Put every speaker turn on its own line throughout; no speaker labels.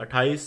28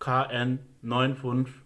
KN95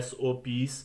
SOPs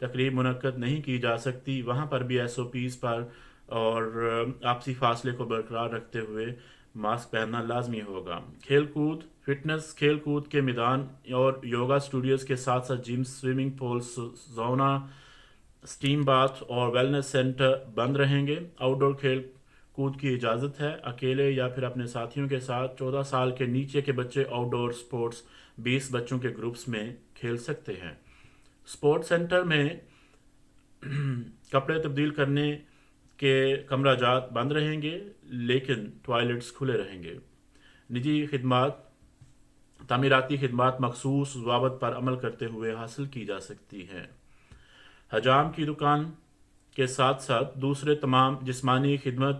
تقریب منعقد نہیں کی جا سکتی، وہاں پر بھی ایس او پیز پر اور آپسی فاصلے کو برقرار رکھتے ہوئے ماسک پہننا لازمی ہوگا۔ کھیل کود، فٹنس، کھیل کود کے میدان اور یوگا اسٹوڈیوز کے ساتھ ساتھ جم، سوئمنگ پول، سونا، سٹیم باتھ اور ویلنس سینٹر بند رہیں گے۔ آؤٹ ڈور کھیل کود کی اجازت ہے، اکیلے یا پھر اپنے ساتھیوں کے ساتھ۔ 14 سال کے نیچے کے بچے آؤٹ ڈور سپورٹس 20 بچوں کے گروپس میں کھیل سکتے ہیں۔ سپورٹ سینٹر میں کپڑے تبدیل کرنے کے کمرہ جات بند رہیں گے، لیکن ٹوائلٹس کھلے رہیں گے۔ نجی خدمات، تعمیراتی خدمات مخصوص ضوابط پر عمل کرتے ہوئے حاصل کی جا سکتی ہیں۔ حجام کی دکان کے ساتھ ساتھ دوسرے تمام جسمانی خدمت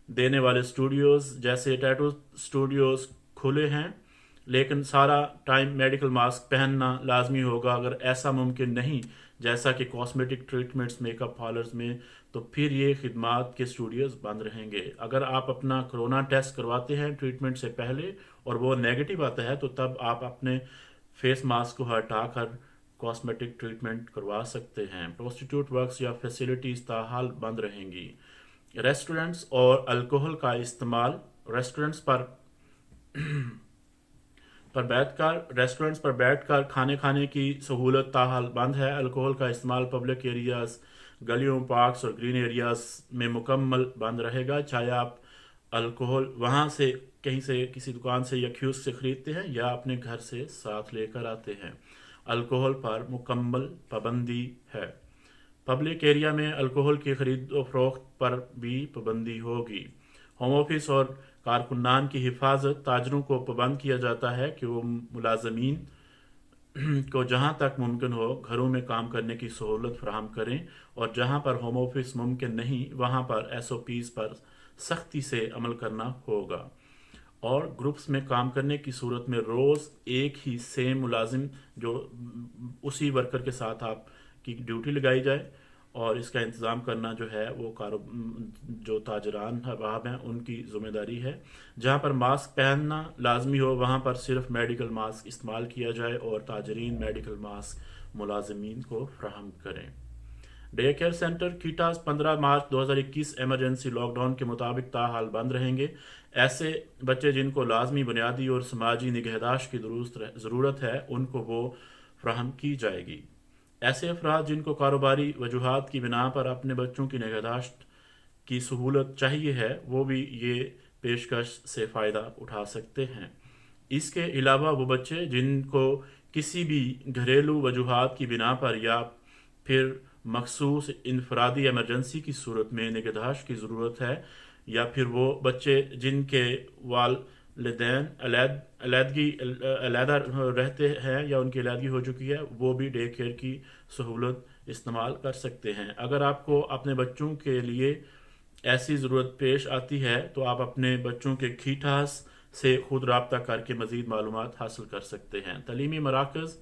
دینے والے اسٹوڈیوز جیسے ٹیٹو اسٹوڈیوز کھلے ہیں، لیکن سارا ٹائم میڈیکل ماسک پہننا لازمی ہوگا۔ اگر ایسا ممکن نہیں جیسا کہ cosmetic treatments, make up parlours میں، تو پھر یہ خدمات کے اسٹوڈیوز بند رہیں گے۔ اگر آپ اپنا کرونا ٹیسٹ کرواتے ہیں ٹریٹمنٹ سے پہلے اور وہ نیگیٹو آتا ہے تو تب آپ اپنے فیس ماسک کو ہٹا کر کاسمیٹک ٹریٹمنٹ کروا سکتے ہیں۔ پروسٹیٹیوٹ ورکس یا فیسلٹیز تاحال بند رہیں گی۔ ریسٹورنٹس اور الکوہل کا استعمال، ریسٹورنٹس پر بیٹھ کر کھانے کھانے کی سہولت تاحال بند ہے۔ الکوہل کا استعمال پبلک ایریاز، گلیوں، پارکس اور گرین ایریاز میں مکمل بند رہے گا، چاہے آپ الکوہل وہاں سے کہیں سے کسی دکان سے یا کیوسک سے خریدتے ہیں یا اپنے گھر سے ساتھ لے کر آتے ہیں۔ الکوہل پر مکمل پابندی ہے۔ پبلک ایریا میں الکوہل کی خرید و فروخت پر بھی پابندی ہوگی۔ ہوم آفس اور کارکنان کی حفاظت، تاجروں کو پابند کیا جاتا ہے کہ وہ ملازمین کو جہاں تک ممکن ہو گھروں میں کام کرنے کی سہولت فراہم کریں، اور جہاں پر ہوم آفس ممکن نہیں وہاں پر ایس او پیز پر سختی سے عمل کرنا ہوگا، اور گروپس میں کام کرنے کی صورت میں روز ایک ہی سیم ملازم جو اسی ورکر کے ساتھ آپ کی ڈیوٹی لگائی جائے، اور اس کا انتظام کرنا جو ہے وہ جو تاجران احباب ہیں ان کی ذمہ داری ہے۔ جہاں پر ماسک پہننا لازمی ہو وہاں پر صرف میڈیکل ماسک استعمال کیا جائے اور تاجرین میڈیکل ماسک ملازمین کو فراہم کریں۔ ڈے کیئر سینٹر کیٹاز 15 مارچ 2021 ایمرجنسی لاک ڈاؤن کے مطابق تاحال بند رہیں گے۔ ایسے بچے جن کو لازمی بنیادی اور سماجی نگہداشت کی ضرورت ہے ان کو وہ فراہم کی جائے گی۔ ایسے افراد جن کو کاروباری وجوہات کی بنا پر اپنے بچوں کی نگہداشت کی سہولت چاہیے ہے وہ بھی یہ پیشکش سے فائدہ اٹھا سکتے ہیں۔ اس کے علاوہ وہ بچے جن کو کسی بھی گھریلو وجوہات کی بنا پر یا پھر مخصوص انفرادی ایمرجنسی کی صورت میں نگہداشت کی ضرورت ہے، یا پھر وہ بچے جن کے والدین علیحدہ رہتے ہیں یا ان کی علیحدگی ہو چکی ہے، وہ بھی ڈے کیئر کی سہولت استعمال کر سکتے ہیں۔ اگر آپ کو اپنے بچوں کے لیے ایسی ضرورت پیش آتی ہے تو آپ اپنے بچوں کے کھیٹاس سے خود رابطہ کر کے مزید معلومات حاصل کر سکتے ہیں۔ تعلیمی مراکز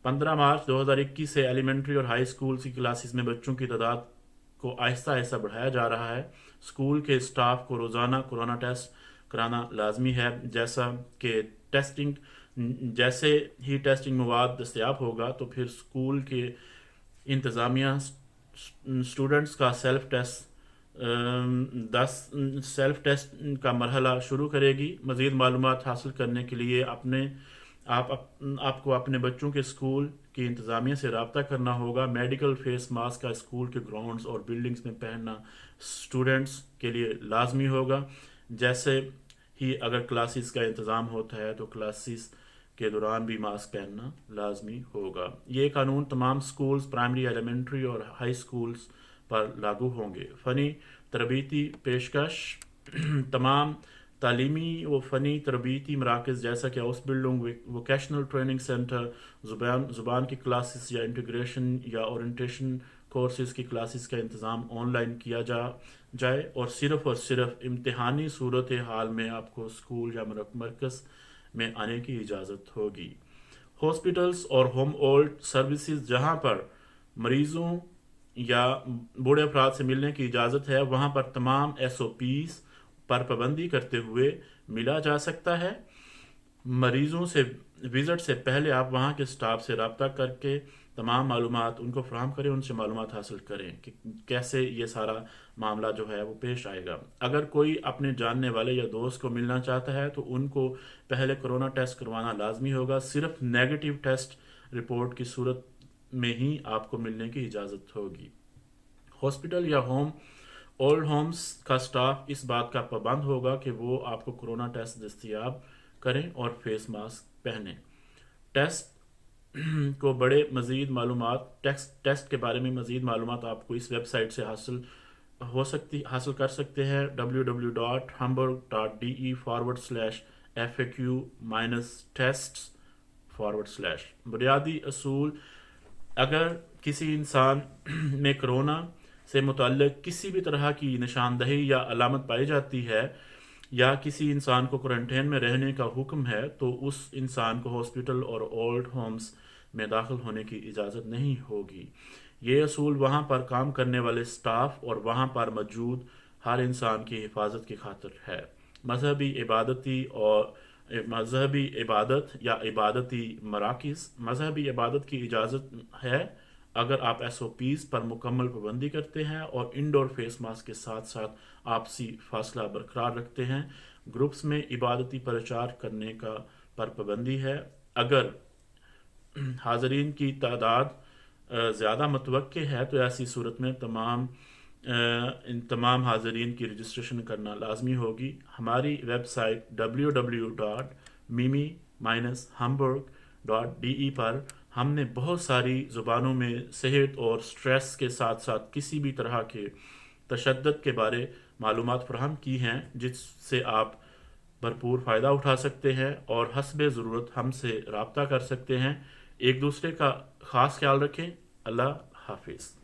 15 مارچ 2021 سے ایلیمنٹری اور ہائی سکول کی کلاسز میں بچوں کی تعداد کو آہستہ آہستہ بڑھایا جا رہا ہے۔ سکول کے اسٹاف کو روزانہ کورونا ٹیسٹ کرانا لازمی ہے، جیسے ہی ٹیسٹنگ مواد دستیاب ہوگا تو پھر سکول کے انتظامیہ اسٹوڈنٹس کا سیلف ٹیسٹ کا مرحلہ شروع کرے گی۔ مزید معلومات حاصل کرنے کے لیے آپ کو اپنے بچوں کے اسکول کی انتظامیہ سے رابطہ کرنا ہوگا۔ میڈیکل فیس ماسک کا اسکول کے گراؤنڈز اور بلڈنگز میں پہننا اسٹوڈنٹس کے لیے لازمی ہوگا۔ جیسے ہی اگر کلاسز کا انتظام ہوتا ہے تو کلاسز کے دوران بھی ماسک پہننا لازمی ہوگا۔ یہ قانون تمام سکولز، پرائمری، ایلیمنٹری اور ہائی سکولز پر لاگو ہوں گے۔ فنی تربیتی پیشکش، تمام تعلیمی و فنی تربیتی مراکز جیسا کہ house building, vocational training centre, زبان کی کلاسز یا انٹیگریشن یا اورینٹیشن کورسز کی کلاسز کا انتظام آن لائن کیا جائے، اور صرف امتحانی صورت حال میں آپ کو اسکول یا مرکز میں آنے کی اجازت ہوگی۔ ہاسپٹلز اور ہوم اولڈ سروسز جہاں پر مریضوں یا بوڑھے افراد سے ملنے کی اجازت ہے وہاں پر تمام ایس او پیز پر پابندی کرتے ہوئے ملا جا سکتا ہے۔ مریضوں سے وزٹ سے پہلے آپ وہاں کے سٹاف سے رابطہ کر کے تمام معلومات ان کو فراہم کریں، ان سے معلومات حاصل کریں کہ کیسے یہ سارا معاملہ جو ہے وہ پیش آئے گا۔ اگر کوئی اپنے جاننے والے یا دوست کو ملنا چاہتا ہے تو ان کو پہلے کرونا ٹیسٹ کروانا لازمی ہوگا۔ صرف نیگیٹو ٹیسٹ رپورٹ کی صورت میں ہی آپ کو ملنے کی اجازت ہوگی۔ ہاسپٹل یا اولڈ ہومز کا سٹاف اس بات کا پابند ہوگا کہ وہ آپ کو کرونا ٹیسٹ دستیاب کریں اور فیس ماسک پہنیں۔ ٹیسٹ کو بڑے مزید معلومات ٹیسٹ کے بارے میں مزید معلومات آپ کو اس ویب سائٹ سے حاصل کر سکتے ہیں www.hamburg.de/FAQ-tests/۔ بنیادی اصول: اگر کسی انسان میں کرونا سے متعلق کسی بھی طرح کی نشاندہی یا علامت پائی جاتی ہے یا کسی انسان کو کوارنٹین میں رہنے کا حکم ہے تو اس انسان کو ہاسپٹل اور اولڈ ہومز میں داخل ہونے کی اجازت نہیں ہوگی۔ یہ اصول وہاں پر کام کرنے والے سٹاف اور وہاں پر موجود ہر انسان کی حفاظت کی خاطر ہے۔ مذہبی عبادت یا عبادتی مراکز: مذہبی عبادت کی اجازت ہے اگر آپ SOPs پر مکمل پابندی کرتے ہیں اور انڈور فیس ماسک کے ساتھ ساتھ آپسی فاصلہ برقرار رکھتے ہیں۔ گروپس میں عبادتی پرچار کرنے پر پابندی ہے۔ اگر حاضرین کی تعداد زیادہ متوقع ہے تو ایسی صورت میں تمام حاضرین کی رجسٹریشن کرنا لازمی ہوگی۔ ہماری ویب سائٹ www.mimi-hamburg.de پر ہم نے بہت ساری زبانوں میں صحت اور سٹریس کے ساتھ ساتھ کسی بھی طرح کے تشدد کے بارے معلومات فراہم کی ہیں جس سے آپ بھرپور فائدہ اٹھا سکتے ہیں اور حسب ضرورت ہم سے رابطہ کر سکتے ہیں۔ ایک دوسرے کا خاص خیال رکھیں۔ اللہ حافظ۔